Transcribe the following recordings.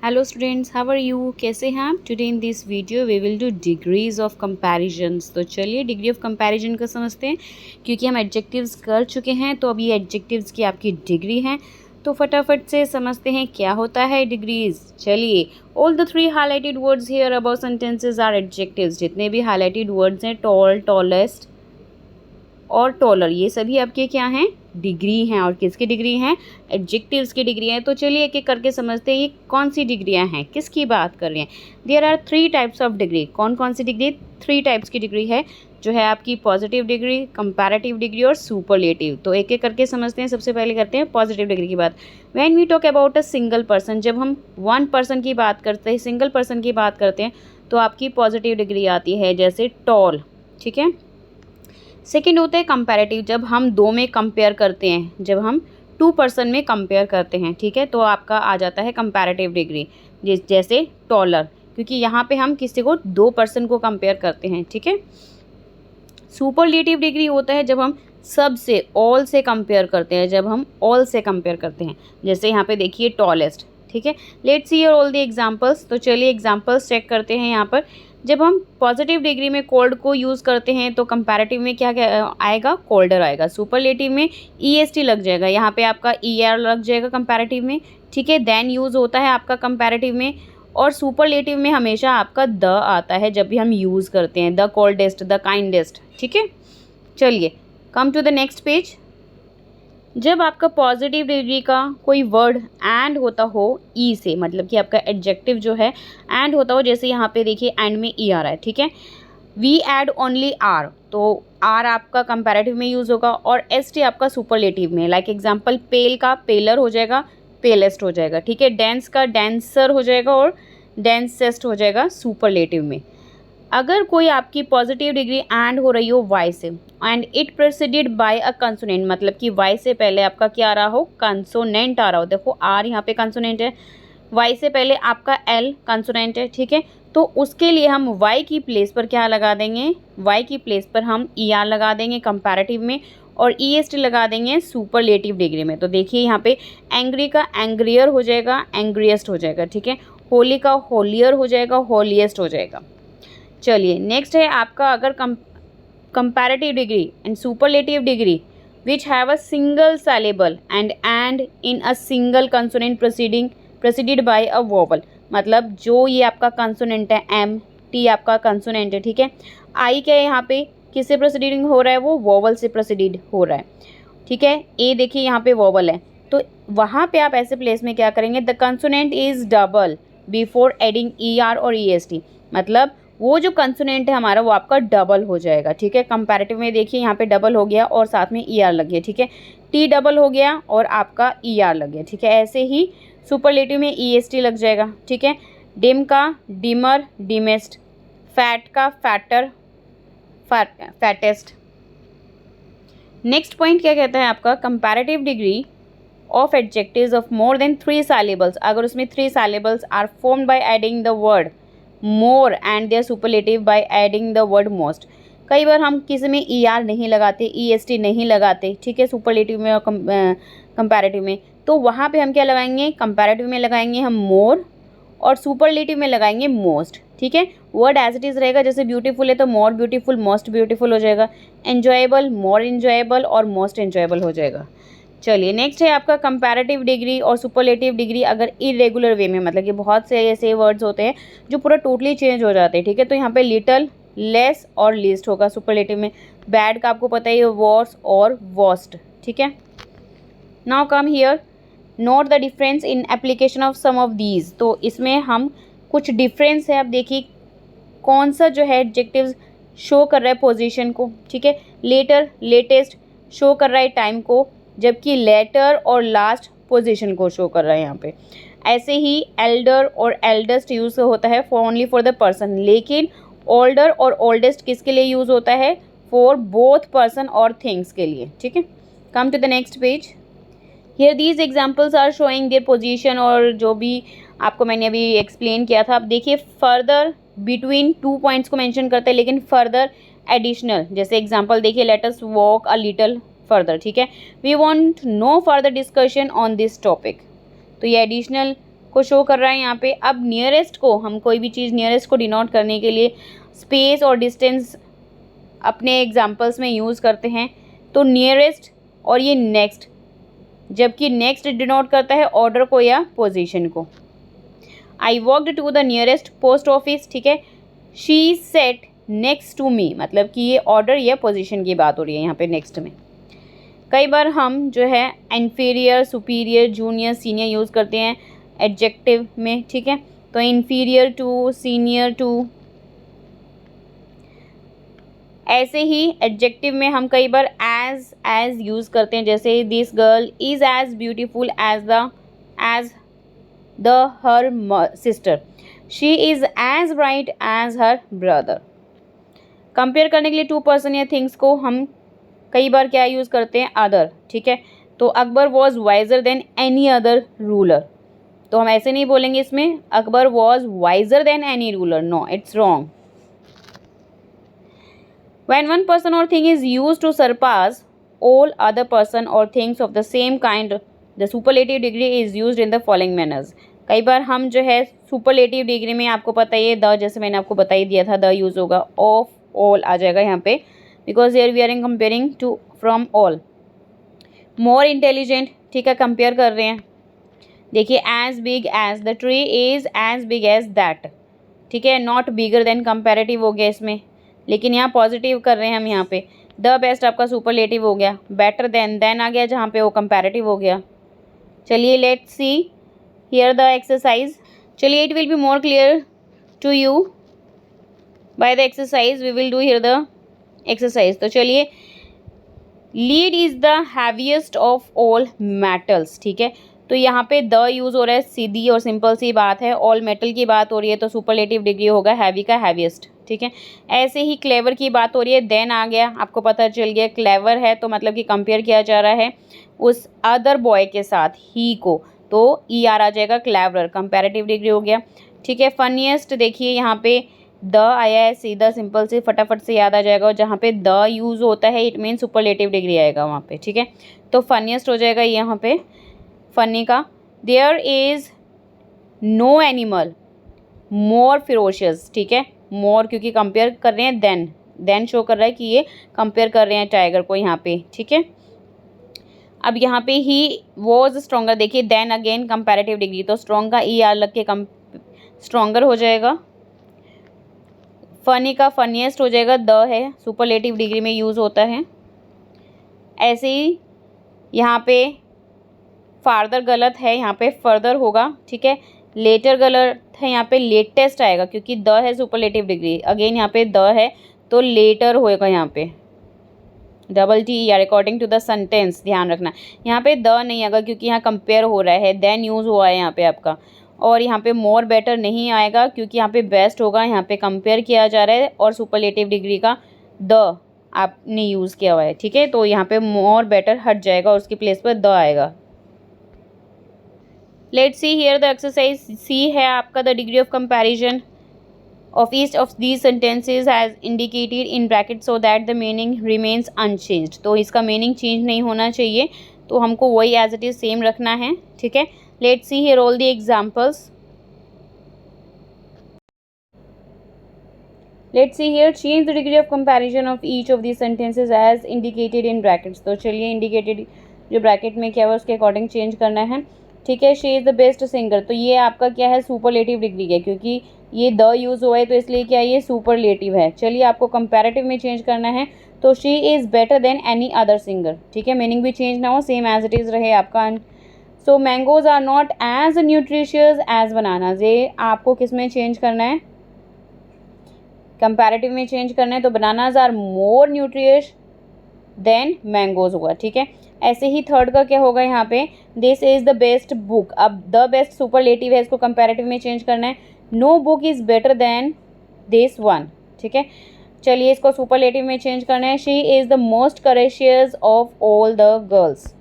Hello students, how are you? कैसे हैं आप? Today in this video we will do degrees of comparisons. तो चलिए डिग्री ऑफ कंपैरिजन को समझते हैं। क्योंकि हम एडजेक्टिव्स कर चुके हैं तो अब ये एडजेक्टिव्स की आपकी डिग्री है। तो फटाफट से समझते हैं क्या होता है डिग्रीज। चलिए, all the three highlighted words here about sentences are adjectives. जितने भी हाईलाइटेड वर्ड्स हैं, टॉल, टॉलेस्ट और टॉलर, ये सभी आपके क्या हैं? डिग्री हैं। और किसकी डिग्री हैं? एडजेक्टिव्स की डिग्री हैं। तो चलिए एक एक करके समझते हैं ये कौन सी डिग्रियां हैं, किसकी बात कर रहे हैं। There are 3 types of degree. कौन कौन सी डिग्री? 3 टाइप्स की डिग्री है, जो है आपकी पॉजिटिव डिग्री, कंपैरेटिव डिग्री और सुपरलेटिव। तो एक एक करके समझते हैं। सबसे पहले करते हैं पॉजिटिव डिग्री की बात। When we talk about a single person, जब हम वन पर्सन की बात करते हैं, सिंगल पर्सन की बात करते हैं, तो आपकी पॉजिटिव डिग्री आती है, जैसे टॉल। ठीक है। सेकेंड होता है कंपैरेटिव, जब हम दो में कंपेयर करते हैं, जब हम 2 पर्सन में कंपेयर करते हैं, ठीक है, तो आपका आ जाता है कंपैरेटिव डिग्री, जैसे टॉलर, क्योंकि यहाँ पे हम किसी को 2 पर्सन को कंपेयर करते हैं। ठीक है। सुपरलेटिव डिग्री होता है जब हम सब से, ऑल से कंपेयर करते हैं, जब हम ऑल से कंपेयर करते हैं, जैसे यहाँ पे देखिए टॉलेस्ट। ठीक है। Let's see all the examples. तो चलिए एग्जांपल्स चेक करते हैं। यहाँ पर जब हम पॉजिटिव डिग्री में कोल्ड को यूज़ करते हैं तो कंपैरेटिव में क्या क्या आएगा? कोल्डर आएगा। सुपरलेटिव में EST लग जाएगा, यहाँ पे आपका ER लग जाएगा कंपैरेटिव में। ठीक है। देन यूज़ होता है आपका कंपैरेटिव में। और सुपरलेटिव में हमेशा आपका द आता है जब भी हम यूज़ करते हैं, द कोल्डेस्ट, द काइंडेस्ट। ठीक है। चलिए come to the next page. जब आपका पॉजिटिव डिग्री का कोई वर्ड एंड होता हो ई से, मतलब कि आपका एडजेक्टिव जो है एंड होता हो, जैसे यहाँ पे देखिए एंड में ई आ रहा है। ठीक है। वी एड ओनली आर, तो आर आपका कंपैरेटिव में यूज़ होगा और ST आपका सुपरलेटिव में। लाइक एग्जांपल, पेल का पेलर हो जाएगा, पेलेस्ट हो जाएगा। ठीक है। डेंस का डेंसर हो जाएगा और डेंसेस्ट हो जाएगा सुपरलेटिव में। अगर कोई आपकी पॉजिटिव डिग्री एंड हो रही हो वाई से, and it preceded by a consonant, मतलब कि वाई से पहले आपका क्या आ रहा हो? कंसोनेंट आ रहा हो। देखो आर यहाँ पे कंसोनेंट है, वाई से पहले आपका एल कंसोनेंट है। ठीक है। तो उसके लिए हम वाई की प्लेस पर क्या लगा देंगे? वाई की प्लेस पर हम ER लगा देंगे कंपैरेटिव में और EST लगा देंगे सुपरलेटिव डिग्री में। तो देखिए यहाँ पे एंग्री का एंग्रियर हो जाएगा, एंग्रियस्ट हो जाएगा। ठीक है। होली का होलियर हो जाएगा, होलिएस्ट हो जाएगा। चलिए नेक्स्ट है आपका, अगर comparative degree and superlative degree which have a single syllable and in a single consonant preceded by a vowel, मतलब जो ये आपका कंसोनेंट है, MT आपका कंसोनेंट है। ठीक है। आई क्या है यहाँ पे? किससे प्रोसीडिंग हो रहा है? वो वोवल से प्रोसीड हो रहा है। ठीक है। ए देखिए यहाँ पे वोवल है, तो वहाँ पे आप ऐसे प्लेस में क्या करेंगे? The consonant is double before adding ER और EST, मतलब वो जो कंसोनेंट है हमारा वो आपका डबल हो जाएगा। ठीक है। कंपैरेटिव में देखिए यहाँ पे डबल हो गया और साथ में ER लग गया। ठीक है। T डबल हो गया और आपका ER लग गया। ठीक है। ऐसे ही सुपरलेटिव में EST लग जाएगा। ठीक है। डिम का डिमर, डिमेस्ट, फैट का फैटर, फैटेस्ट। नेक्स्ट पॉइंट क्या कहता है आपका? Comparative degree of adjectives of more than 3 syllables, अगर उसमें 3 syllables are formed by adding the word more and their superlative by adding the word most. कई बार हम किसी में ER नहीं लगाते, EST नहीं लगाते। ठीक है। सुपरलेटिव में और कंपैरेटिव में, तो वहाँ पे हम क्या लगाएंगे? कंपैरेटिव में लगाएंगे हम मोर और सुपरलेटिव में लगाएंगे मोस्ट। ठीक है। वर्ड एज इट इज़ रहेगा, जैसे ब्यूटीफुल है तो मोर ब्यूटीफुल, मोस्ट ब्यूटीफुल हो जाएगा। एन्जॉयबल मोर एन्जॉयबल और मोस्ट एन्जॉयबल हो जाएगा। चलिए नेक्स्ट है आपका कंपैरेटिव डिग्री और सुपरलेटिव डिग्री अगर इरेगुलर वे में, मतलब कि बहुत से ऐसे वर्ड्स होते हैं जो पूरा टोटली चेंज हो जाते हैं। ठीक है। तो यहाँ पे लिटल, लेस और लीस्ट होगा सुपरलेटिव में। बैड का आपको पता ही है, वर्स और वर्स्ट। ठीक है। Now come here, note the difference in application of some of these. तो इसमें हम कुछ डिफरेंस है, आप देखिए कौन सा जो है एडजेक्टिव्स शो कर रहा है पोजीशन को। ठीक है। लेटर, लेटेस्ट शो कर रहा है टाइम को, जबकि लेटर और लास्ट पोजीशन को शो कर रहा है यहाँ पे। ऐसे ही एल्डर और एल्डेस्ट यूज़ होता है for only for the person, लेकिन ओल्डर और ओल्डेस्ट किसके लिए यूज़ होता है? फॉर बोथ पर्सन और थिंग्स के लिए। ठीक है। Come to the next page. Here these examples are showing their position, और जो भी आपको मैंने अभी एक्सप्लेन किया था। अब देखिए फर्दर बिटवीन 2 पॉइंट्स को मेंशन करते हैं, लेकिन फर्दर एडिशनल, जैसे एग्जांपल देखिए, let us walk a little further. ठीक है। We want no further discussion on this topic, तो ये एडिशनल को शो कर रहा है यहाँ पे। अब नियरेस्ट को, हम कोई भी चीज़ नियरेस्ट को डिनोट करने के लिए स्पेस और डिस्टेंस अपने एग्जाम्पल्स में यूज़ करते हैं। तो नियरेस्ट और ये नेक्स्ट, जबकि नेक्स्ट डिनोट करता है ऑर्डर को या पोजीशन को। I walked to the nearest post office, ठीक है। She sat next to me, मतलब कि ये ऑर्डर या पोजीशन की बात हो रही है यहाँ पे नेक्स्ट में। कई बार हम जो है inferior, superior, junior, senior use करते हैं एडजेक्टिव में, ठीक है। तो इन्फीरियर टू, सीनियर टू। ऐसे ही एडजेक्टिव में हम कई बार एज यूज़ करते हैं, जैसे this girl is as beautiful as the her sister, she is as bright as her brother. Compare करने के लिए टू पर्सन या थिंग्स को हम कई बार क्या यूज़ करते हैं, अदर, ठीक है। तो Akbar was wiser than any other ruler, तो हम ऐसे नहीं बोलेंगे इसमें Akbar was wiser than any ruler, no, it's wrong. When one person or thing is used to surpass all other person or things of the same kind, the superlative degree is used in the following manners. कई बार हम जो है superlative degree में, आपको पता है the, जैसे मैंने आपको बता ही दिया था, द यूज़ होगा, ऑफ, ऑल आ जाएगा यहाँ पे, because here we are in comparing to from all. More intelligent, ठीक है, कंपेयर कर रहे हैं। देखिए as big as, the tree is as big as that, ठीक है। नॉट बिगर देन कंपेरेटिव हो गया इसमें, लेकिन यहाँ पॉजिटिव कर रहे हैं हम यहाँ पे। द बेस्ट आपका सुपरलेटिव हो गया। बेटर देन आ गया जहाँ पे वो कंपैरेटिव हो गया। चलिए let's see here the exercise. चलिए it will be more clear to you by the exercise, we will do here the exercise. तो चलिए, lead is the heaviest of all metals, ठीक है। तो यहाँ पे द यूज़ हो रहा है, सीधी और सिंपल सी बात है। ऑल मेटल की बात हो रही है तो सुपरलेटिव डिग्री होगा हैवी का हैवीएस्ट, ठीक है। ऐसे ही क्लेवर की बात हो रही है, देन आ गया, आपको पता चल गया क्लेवर है तो मतलब कि कंपेयर किया जा रहा है उस अदर बॉय के साथ, ही को, तो ई आर आ जाएगा, क्लेवर, कंपैरेटिव डिग्री हो गया, ठीक है। फनीएस्ट, देखिए यहाँ पे द आया है, सीधा सिंपल से फटाफट से याद आ जाएगा, और जहाँ पे द यूज़ होता है इट मीन सुपरलेटिव डिग्री आएगा वहाँ पे, ठीक है। तो फनीएस्ट हो जाएगा यहाँ पे फनी का। There is no animal more ferocious, ठीक है। मोर क्योंकि कंपेयर कर रहे हैं, देन शो कर रहा है कि ये कंपेयर कर रहे हैं टाइगर को यहाँ पे, ठीक है। अब यहाँ पे ही वॉज स्ट्रॉन्गर, देखिए देन अगेन कंपैरेटिव डिग्री, तो स्ट्रॉन्ग का ई आर लग के स्ट्रॉन्गर हो जाएगा। फनी का फनीएस्ट हो जाएगा, द है, सुपरलेटिव डिग्री में यूज़ होता है। ऐसे ही यहाँ पे फार्दर गलत है, यहाँ पे फर्दर होगा, ठीक है। लेटर गलत है, यहाँ पे लेटेस्ट आएगा क्योंकि द है सुपरलेटिव डिग्री, अगेन यहाँ पे द है तो लेटर होएगा यहाँ पे, डबल टी या अकॉर्डिंग टू द सेंटेंस, ध्यान रखना। यहाँ पे द नहीं आएगा क्योंकि यहाँ कंपेयर हो रहा है, देन यूज़ हुआ है यहाँ पे आपका। और यहाँ पे मोर बेटर नहीं आएगा क्योंकि यहाँ पे बेस्ट होगा, यहाँ पे कंपेयर किया जा रहा है और सुपरलेटिव डिग्री का द आपने यूज़ किया हुआ है, ठीक है। तो यहाँ पे मोर बेटर हट जाएगा और उसकी प्लेस पर द आएगा। Let's see here the exercise. C है आपका the degree of comparison of each of these sentences as indicated in brackets so that the meaning remains unchanged। तो इसका मीनिंग चेंज नहीं होना चाहिए, तो हमको वही एज इट इज़ सेम रखना है, ठीक है। Let's see here all the examples. Let's see here change the degree of comparison of each of these sentences as indicated in brackets। तो चलिए इंडिकेटेड जो ब्रैकेट में क्या है उसके अकॉर्डिंग चेंज करना है, ठीक है। She is the best singer, तो ये आपका क्या है, सुपरलेटिव डिग्री है क्योंकि ये द यूज़ हुआ है तो इसलिए क्या ये सुपरलेटिव है। चलिए आपको कंपैरेटिव में चेंज करना है, तो she is better then any other singer, ठीक है। मीनिंग भी चेंज ना हो, सेम एज इट इज़ रहे आपका। So mangoes are not as nutritious as bananas, ये आपको किस में चेंज करना है, कंपैरेटिव में चेंज करना है, तो bananas are more nutritious than mangoes होगा, ठीक है। ऐसे ही थर्ड का क्या होगा यहाँ पे, this is the best book, अब द बेस्ट सुपरलेटिव है, इसको कंपैरेटिव में चेंज करना है, no book is better than this one, ठीक है। चलिए इसको सुपरलेटिव में चेंज करना है, she is the most courteous of all the girls.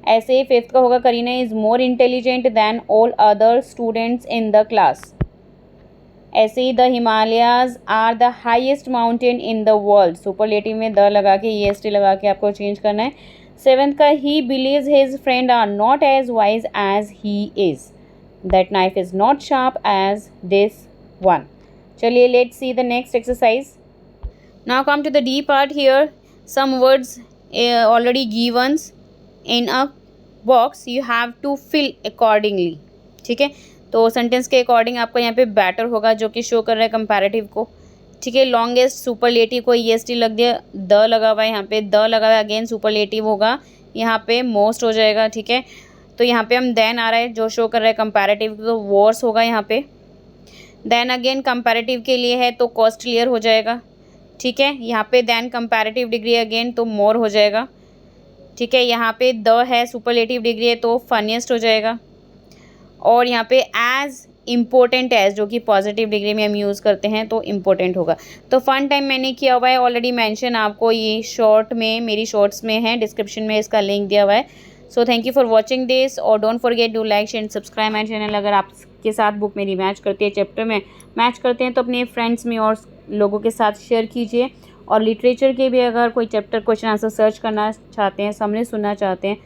ऐसे ही फिफ्थ का होगा, Kareena is more intelligent than all other students in the class. ऐसे ही the Himalayas are the highest mountain in the world, superlative में द लगा के EST लगा के आपको चेंज करना है। सेवेंथ का he believes his friend are not as wise as he is, that knife is not sharp as this one. चलिए let's see the next exercise. Now come to the D part here. Some words already givens in a box, you have to fill accordingly. ठीक है, तो sentence के according आपका यहाँ पे batter होगा जो कि शो कर रहा है कंपैरेटिव को। ठीक है, लॉन्गेस्ट सुपरलेटिव को EST लग दिया, द लगा हुआ है यहाँ पे, द लगा हुआ है, अगेन सुपरलेटिव होगा यहाँ पे, मोस्ट हो जाएगा। ठीक है, तो यहाँ पे हम देन आ रहा है जो शो कर रहा है कंपैरेटिव, तो वर्स होगा यहाँ पे। देन अगेन कंपैरेटिव के लिए है तो कॉस्टलियर हो जाएगा। ठीक है, यहाँ पे देन कंपैरेटिव डिग्री अगेन तो मोर हो जाएगा। ठीक है, यहाँ पे द है सुपरलेटिव डिग्री है तो फनीस्ट हो जाएगा। और यहाँ पे एज इम्पोर्टेंट एज जो कि पॉजिटिव डिग्री में हम यूज़ करते हैं तो इम्पोर्टेंट होगा। तो फन टाइम मैंने किया हुआ है ऑलरेडी मेंशन, आपको ये शॉर्ट में मेरी शॉर्ट्स में है, डिस्क्रिप्शन में इसका लिंक दिया हुआ है। So thank you for watching this और don't forget to like share and subscribe my channel. अगर आपके साथ बुक मेरी मैच करती है, चैप्टर में मैच करते हैं तो अपने फ्रेंड्स में और लोगों के साथ शेयर कीजिए। और लिटरेचर के भी अगर कोई चैप्टर क्वेश्चन आंसर सर्च करना चाहते हैं, समरी सुनना चाहते हैं,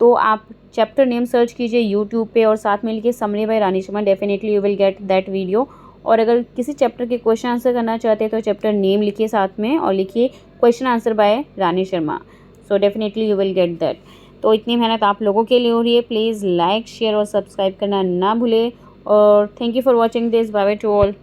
तो आप चैप्टर नेम सर्च कीजिए यूट्यूब पे और साथ में लिखिए summary by Rani Sharma, definitely you will get that video. और अगर किसी चैप्टर के क्वेश्चन आंसर करना चाहते हैं तो चैप्टर नेम लिखिए साथ में और लिखिए question answer by Rani Sharma, so definitely you will get that. तो इतनी मेहनत आप लोगों के लिए हो रही है, प्लीज़ लाइक शेयर और सब्सक्राइब करना ना भूलें। और thank you for watching this, bye bye to all.